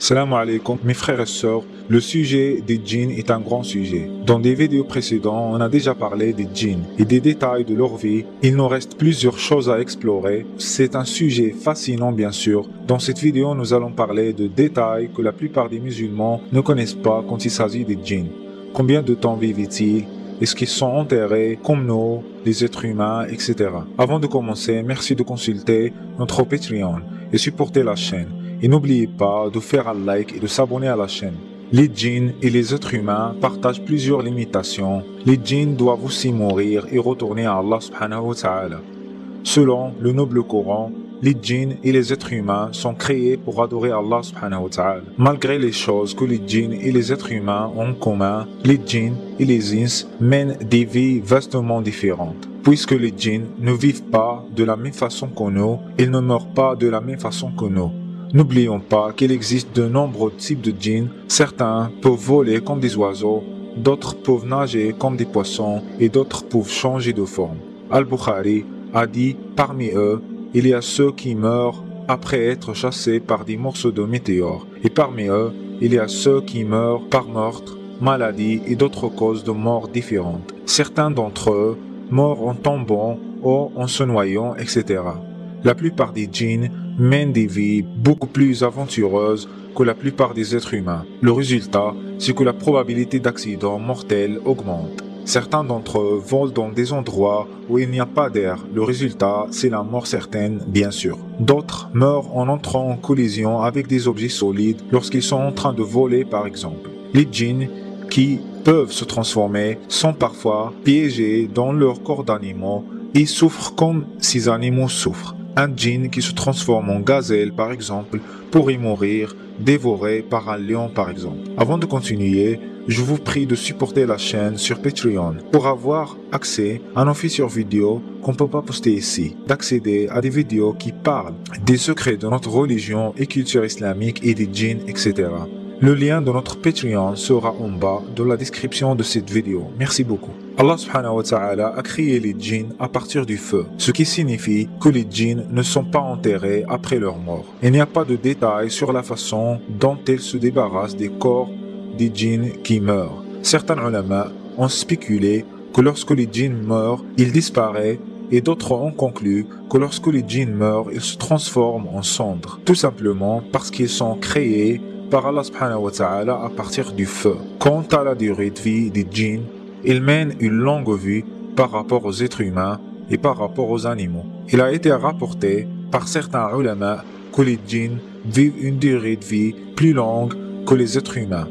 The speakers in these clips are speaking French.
Salam alaikum, mes frères et sœurs, le sujet des djinns est un grand sujet. Dans des vidéos précédentes, on a déjà parlé des djinns et des détails de leur vie. Il nous reste plusieurs choses à explorer. C'est un sujet fascinant bien sûr. Dans cette vidéo, nous allons parler de détails que la plupart des musulmans ne connaissent pas quand il s'agit des djinns. Combien de temps vivent-ils? Est-ce qu'ils sont enterrés comme nous, les êtres humains, etc. Avant de commencer, merci de consulter notre Patreon et supporter la chaîne. Et n'oubliez pas de faire un like et de s'abonner à la chaîne. Les djinns et les êtres humains partagent plusieurs limitations. Les djinns doivent aussi mourir et retourner à Allah subhanahu wa ta'ala. Selon le noble Coran, les djinns et les êtres humains sont créés pour adorer Allah subhanahu wa ta'ala. Malgré les choses que les djinns et les êtres humains ont en commun, les djinns et les ins mènent des vies vastement différentes. Puisque les djinns ne vivent pas de la même façon que nous, ils ne meurent pas de la même façon que nous. N'oublions pas qu'il existe de nombreux types de djinns. Certains peuvent voler comme des oiseaux, d'autres peuvent nager comme des poissons et d'autres peuvent changer de forme. Al-Bukhari a dit parmi eux, il y a ceux qui meurent après être chassés par des morceaux de météores. Et parmi eux, il y a ceux qui meurent par meurtre, maladie et d'autres causes de mort différentes. Certains d'entre eux meurent en tombant ou en se noyant, etc. La plupart des djinns mènent des vies beaucoup plus aventureuses que la plupart des êtres humains. Le résultat, c'est que la probabilité d'accidents mortels augmente. Certains d'entre eux volent dans des endroits où il n'y a pas d'air. Le résultat, c'est la mort certaine, bien sûr. D'autres meurent en entrant en collision avec des objets solides lorsqu'ils sont en train de voler, par exemple. Les djinns qui peuvent se transformer sont parfois piégés dans leur corps d'animaux et souffrent comme ces animaux souffrent. Un djinn qui se transforme en gazelle, par exemple, pourrait mourir dévoré par un lion, par exemple. Avant de continuer, je vous prie de supporter la chaîne sur Patreon pour avoir accès à nos features vidéo qu'on ne peut pas poster ici, d'accéder à des vidéos qui parlent des secrets de notre religion et culture islamique et des djinns, etc. Le lien de notre Patreon sera en bas de la description de cette vidéo. Merci beaucoup. Allah subhanahu wa ta'ala a créé les djinns à partir du feu, ce qui signifie que les djinns ne sont pas enterrés après leur mort. Il n'y a pas de détails sur la façon dont ils se débarrassent des corps des djinns qui meurent. Certains ulama ont spéculé que lorsque les djinns meurent, ils disparaissent et d'autres ont conclu que lorsque les djinns meurent, ils se transforment en cendres, tout simplement parce qu'ils sont créés par Allah subhanahu wa ta'ala à partir du feu. Quant à la durée de vie des djinns, ils mènent une longue vie par rapport aux êtres humains et par rapport aux animaux. Il a été rapporté par certains ulama que les djinns vivent une durée de vie plus longue que les êtres humains.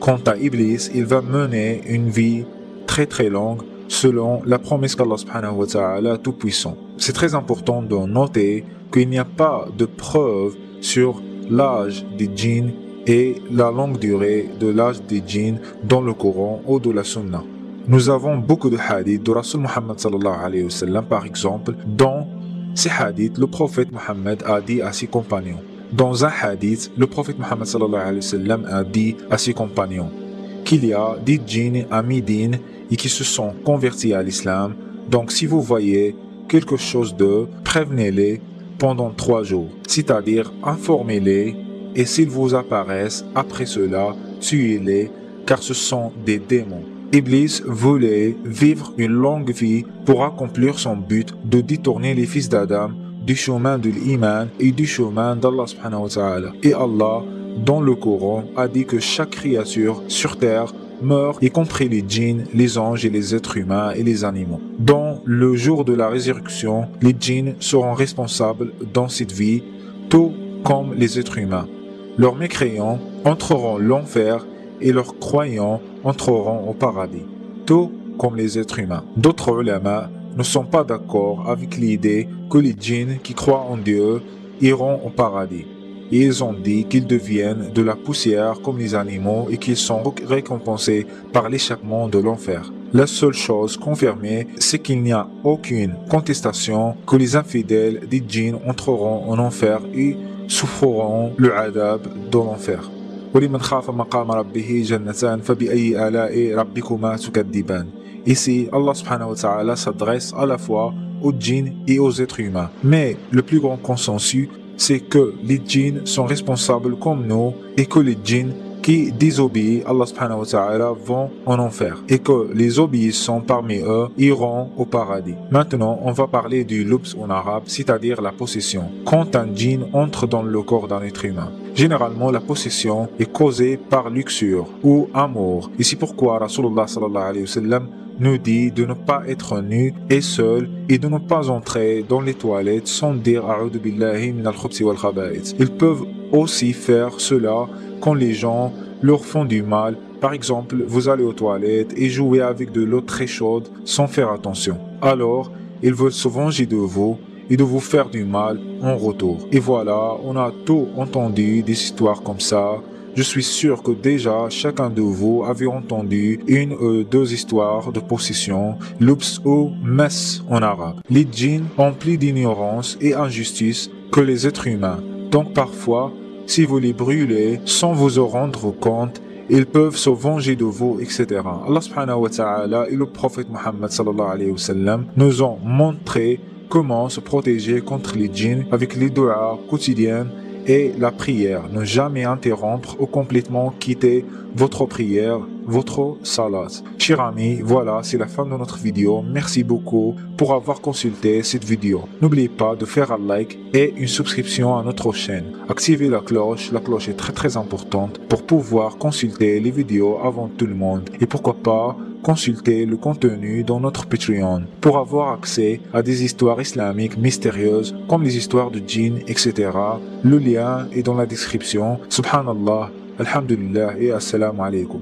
Quant à Iblis, il va mener une vie très longue selon la promesse qu'Allah subhanahu wa ta'ala tout-puissant. C'est très important de noter qu'il n'y a pas de preuve sur l'âge des djinns et la longue durée de l'âge des djinns dans le Coran ou de la Sunna. Nous avons beaucoup de hadiths de Rasul Muhammad sallallahu alayhi wa sallam, par exemple. Dans ces hadiths, le prophète Muhammad a dit à ses compagnons. Dans un hadith, le prophète Muhammad sallallahu alayhi wa sallam a dit à ses compagnons qu'il y a des djinns à Médine et qui se sont convertis à l'islam. Donc si vous voyez quelque chose d'eux, prévenez-les pendant 3 jours. C'est-à-dire informez-les et s'ils vous apparaissent après cela, tuez-les car ce sont des démons. Iblis voulait vivre une longue vie pour accomplir son but de détourner les fils d'Adam du chemin de l'iman et du chemin d'Allah subhanahu wa ta'ala. Et Allah, dans le Coran, a dit que chaque créature sur terre meurt, y compris les djinns, les anges et les êtres humains et les animaux. Dans le jour de la résurrection, les djinns seront responsables dans cette vie, tout comme les êtres humains. Leurs mécréants entreront l'enfer et leurs croyants entreront au paradis, tout comme les êtres humains. D'autres ulama ne sont pas d'accord avec l'idée que les djinns qui croient en Dieu iront au paradis. Et ils ont dit qu'ils deviennent de la poussière comme les animaux et qu'ils sont récompensés par l'échappement de l'enfer. La seule chose confirmée, c'est qu'il n'y a aucune contestation que les infidèles des djinns entreront en enfer et souffriront le adab de l'enfer. وَلِمَنْ خَافَ مَقَامَ رَبِّهِ جَنَّتَانِ فَبِأَيِّ آلَاءِ رَبِّكُمَا تُكَذِّبَانِ. Ici, Allah subhanahu wa ta'ala s'adresse à la fois aux djinns et aux êtres humains. Mais le plus grand consensus c'est que les djinns sont responsables comme nous et que les djinns qui désobéissent Allah subhanahu wa ta'ala vont en enfer et que les obéissants parmi eux iront au paradis. Maintenant, on va parler du lubs en arabe, c'est-à-dire la possession. Quand un djinn entre dans le corps d'un être humain, généralement la possession est causée par luxure ou amour. Et c'est pourquoi Rasulullah sallallahu alayhi wa sallam nous dit de ne pas être nu et seul et de ne pas entrer dans les toilettes sans dire A'udhu billahi min al-khubsi wal khaba'ith. Ils peuvent aussi faire cela quand les gens leur font du mal. Par exemple, vous allez aux toilettes et jouez avec de l'eau très chaude sans faire attention. Alors, ils veulent se venger de vous et de vous faire du mal en retour. Et voilà, on a tout entendu des histoires comme ça. Je suis sûr que déjà chacun de vous avait entendu une ou deux histoires de possession, lubs ou mess en arabe. Les djinns ont plus d'ignorance et injustice que les êtres humains. Donc parfois, si vous les brûlez sans vous en rendre compte, ils peuvent se venger de vous, etc. Allah subhanahu wa ta'ala et le prophète Muhammad sallallahu alayhi wa sallam nous ont montré comment se protéger contre les djinns avec les du'a quotidiennes et la prière. Ne jamais interrompre ou complètement quitter votre prière, votre salat. Chers amis, voilà, c'est la fin de notre vidéo. Merci beaucoup pour avoir consulté cette vidéo. N'oubliez pas de faire un like et une subscription à notre chaîne. Activez la cloche est très importante pour pouvoir consulter les vidéos avant tout le monde. Et pourquoi pas consulter le contenu dans notre Patreon pour avoir accès à des histoires islamiques mystérieuses comme les histoires de djinns, etc. Le lien est dans la description. Subhanallah, alhamdulillah et assalamu alaikum.